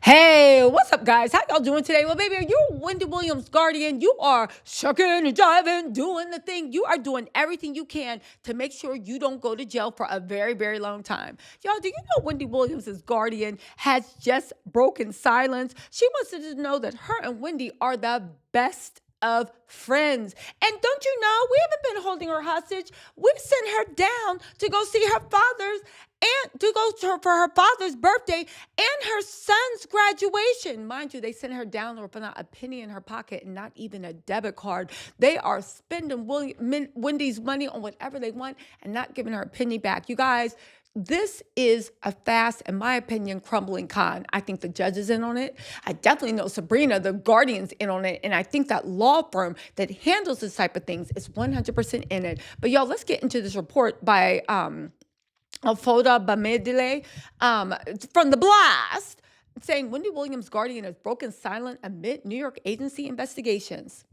Hey, what's up, guys? How y'all doing today? Well, baby, you're Wendy Williams' guardian. You are shucking and jiving, doing the thing. You are doing everything you can to make sure you don't go to jail for a very, very long time. Y'all, do you know Wendy Williams' guardian has just broken silence? She wants you to know that her and Wendy are the best of friends. And don't you know, we haven't been holding her hostage. We sent her down to go see her father's and to go to her for her father's birthday and her son's graduation. Mind you, they sent her down there with not a penny in her pocket and not even a debit card. They are spending Wendy's money on whatever they want and not giving her a penny back. You guys, this is a fast, in my opinion, crumbling con. I think the judge is in on it. I definitely know Sabrina, the guardian's in on it. And I think that law firm that handles this type of things is 100% in it. But y'all, let's get into this report by Foda Bamedile from The Blast, saying Wendy Williams' guardian has broken silent amid New York agency investigations.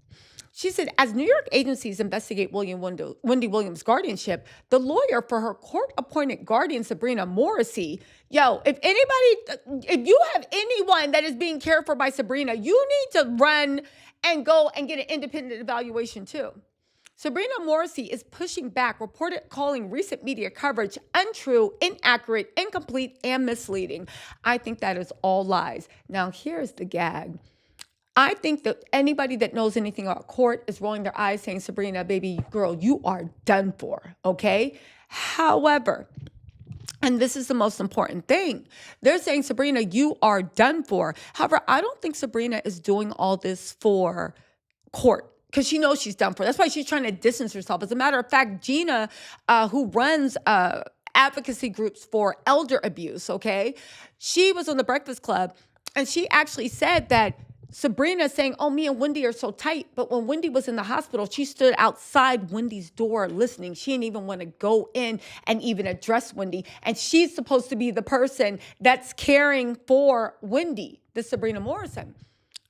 She said, as New York agencies investigate Wendy Williams' guardianship, the lawyer for her court-appointed guardian, Sabrina Morrissey, if you have anyone that is being cared for by Sabrina, you need to run and go and get an independent evaluation too. Sabrina Morrissey is pushing back, calling recent media coverage untrue, inaccurate, incomplete, and misleading. I think that is all lies. Now, here's the gag. I think that anybody that knows anything about court is rolling their eyes saying, Sabrina, baby girl, you are done for, okay? However, and this is the most important thing, they're saying, Sabrina, you are done for. However, I don't think Sabrina is doing all this for court, because she knows she's done for. That's why she's trying to distance herself. As a matter of fact, Gina, who runs advocacy groups for elder abuse, okay, she was on the Breakfast Club, and she actually said that Sabrina saying, oh, me and Wendy are so tight. But when Wendy was in the hospital, she stood outside Wendy's door listening. She didn't even want to go in and even address Wendy. And she's supposed to be the person that's caring for Wendy, this Sabrina Morrison.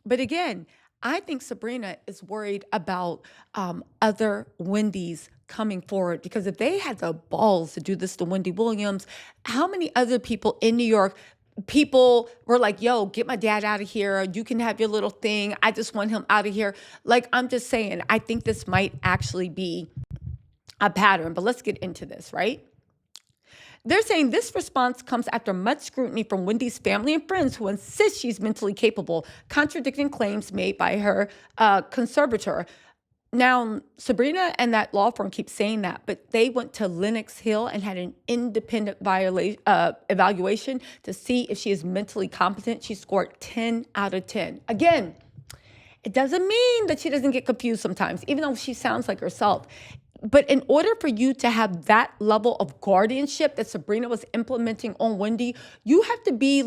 But again, I think Sabrina is worried about other Wendys coming forward, because if they had the balls to do this to Wendy Williams, how many other people in New York, people were like, yo, get my dad out of here. You can have your little thing. I just want him out of here. Like, I'm just saying, I think this might actually be a pattern. But let's get into this, right? They're saying this response comes after much scrutiny from Wendy's family and friends who insist she's mentally capable, contradicting claims made by her conservator. Now, Sabrina and that law firm keep saying that, but they went to Lenox Hill and had an independent evaluation to see if she is mentally competent. She scored 10 out of 10. Again, it doesn't mean that she doesn't get confused sometimes, even though she sounds like herself. But in order for you to have that level of guardianship that Sabrina was implementing on Wendy, you have to be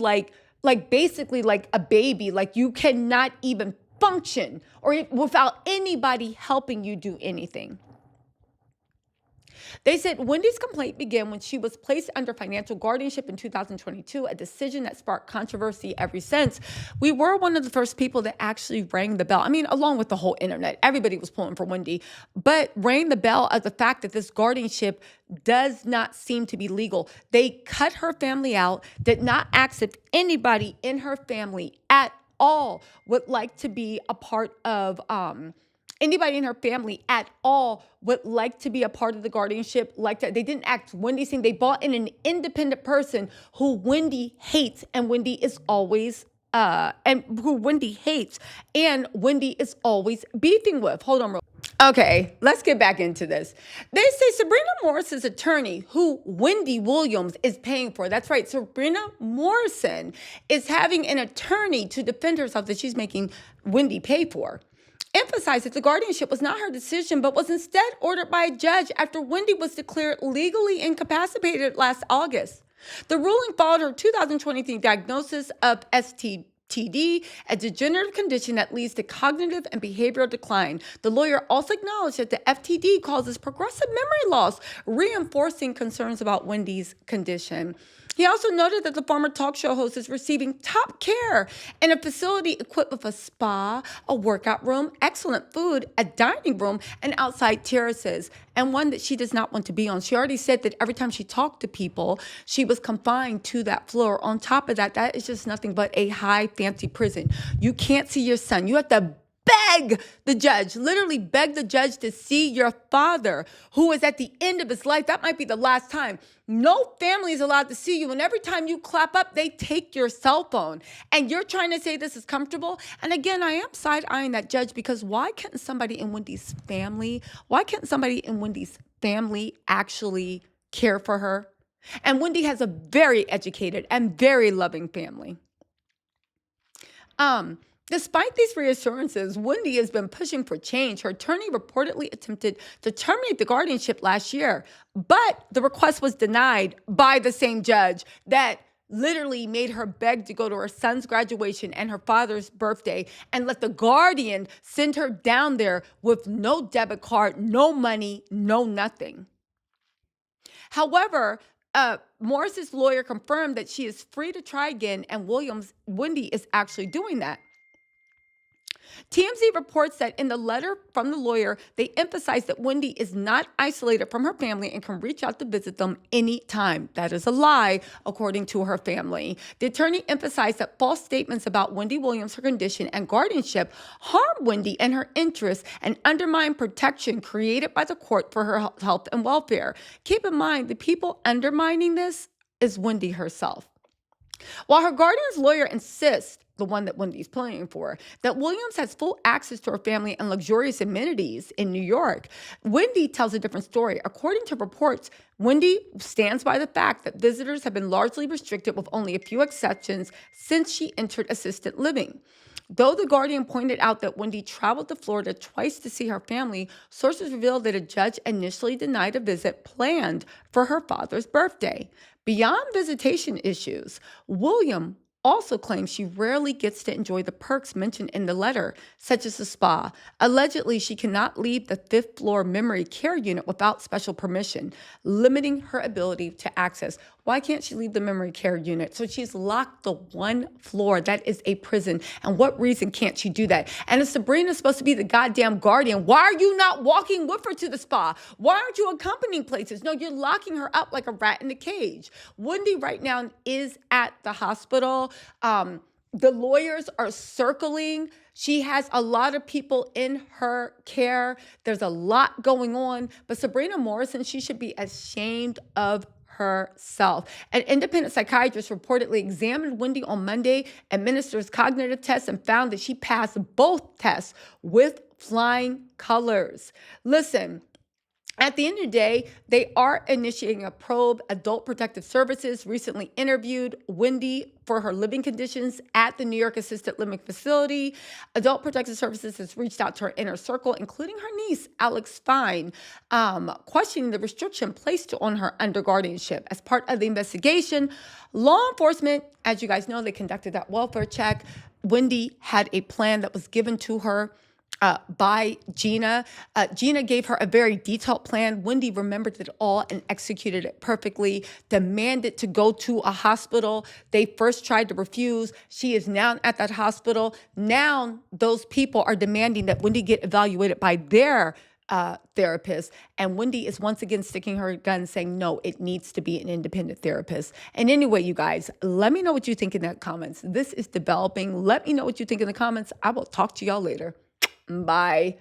basically like a baby. Like, you cannot even function or without anybody helping you do anything. They said Wendy's complaint began when she was placed under financial guardianship in 2022, a decision that sparked controversy ever since. We were one of the first people that actually rang the bell. I mean, along with the whole internet, everybody was pulling for Wendy, but rang the bell at the fact that this guardianship does not seem to be legal. They cut her family out, did not ask if anybody in her family at all would like to be a part of anybody in her family at all would like to be a part of the guardianship like that. They didn't act Wendy's thing. They brought in an independent person who Wendy hates, and Wendy is always beefing with. Hold on real. Okay, let's get back into this. They say Sabrina Morrison's attorney, who Wendy Williams is paying for. That's right, Sabrina Morrison is having an attorney to defend herself that she's making Wendy pay for. Emphasized that the guardianship was not her decision, but was instead ordered by a judge after Wendy was declared legally incapacitated last August. The ruling followed her 2023 diagnosis of STD, a degenerative condition that leads to cognitive and behavioral decline. The lawyer also acknowledged that the FTD causes progressive memory loss, reinforcing concerns about Wendy's condition. He also noted that the former talk show host is receiving top care in a facility equipped with a spa, a workout room, excellent food, a dining room, and outside terraces, and one that she does not want to be on. She already said that every time she talked to people, she was confined to that floor. On top of that, that is just nothing but a high fancy prison. You can't see your son. You have to beg the judge, literally beg the judge to see your father, who is at the end of his life. That might be the last time. No family is allowed to see you. And every time you clap up, they take your cell phone. And you're trying to say this is comfortable. And again, I am side-eyeing that judge, because why can't somebody in Wendy's family actually care for her? And Wendy has a very educated and very loving family. Despite these reassurances, Wendy has been pushing for change. Her attorney reportedly attempted to terminate the guardianship last year, but the request was denied by the same judge that literally made her beg to go to her son's graduation and her father's birthday and let the guardian send her down there with no debit card, no money, no nothing. However, Morris's lawyer confirmed that she is free to try again, and Wendy is actually doing that. TMZ reports that in the letter from the lawyer, they emphasize that Wendy is not isolated from her family and can reach out to visit them anytime. That is a lie, according to her family. The attorney emphasized that false statements about Wendy Williams, her condition, and guardianship harm Wendy and her interests and undermine protection created by the court for her health and welfare. Keep in mind, the people undermining this is Wendy herself. While her guardian's lawyer insists, the one that Wendy's playing for, that Williams has full access to her family and luxurious amenities in New York, Wendy tells a different story. According to reports, Wendy stands by the fact that visitors have been largely restricted with only a few exceptions since she entered assisted living. Though the Guardian pointed out that Wendy traveled to Florida twice to see her family, sources revealed that a judge initially denied a visit planned for her father's birthday. Beyond visitation issues, William also claims she rarely gets to enjoy the perks mentioned in the letter, such as the spa. Allegedly, she cannot leave the fifth floor memory care unit without special permission, limiting her ability to access. Why can't she leave the memory care unit? So she's locked to one floor. That is a prison. And what reason can't she do that? And if Sabrina's supposed to be the goddamn guardian, why are you not walking with her to the spa? Why aren't you accompanying places? No, you're locking her up like a rat in a cage. Wendy right now is at the hospital. The lawyers are circling. She has a lot of people in her care. There's a lot going on. But Sabrina Morrison, she should be ashamed of herself. An independent psychiatrist reportedly examined Wendy on Monday, administered cognitive tests, and found that she passed both tests with flying colors. Listen, at the end of the day, they are initiating a probe. Adult Protective Services recently interviewed Wendy for her living conditions at the New York Assisted Living Facility. Adult Protective Services has reached out to her inner circle, including her niece, Alex Fine, questioning the restriction placed on her under guardianship. As part of the investigation, law enforcement, as you guys know, they conducted that welfare check. Wendy had a plan that was given to her by Gina. Gina gave her a very detailed plan. Wendy remembered it all and executed it perfectly, demanded to go to a hospital. They first tried to refuse. She is now at that hospital. Now those people are demanding that Wendy get evaluated by their therapist. And Wendy is once again sticking her gun saying, no, it needs to be an independent therapist. And anyway, you guys, let me know what you think in the comments. This is developing. Let me know what you think in the comments. I will talk to y'all later. Bye.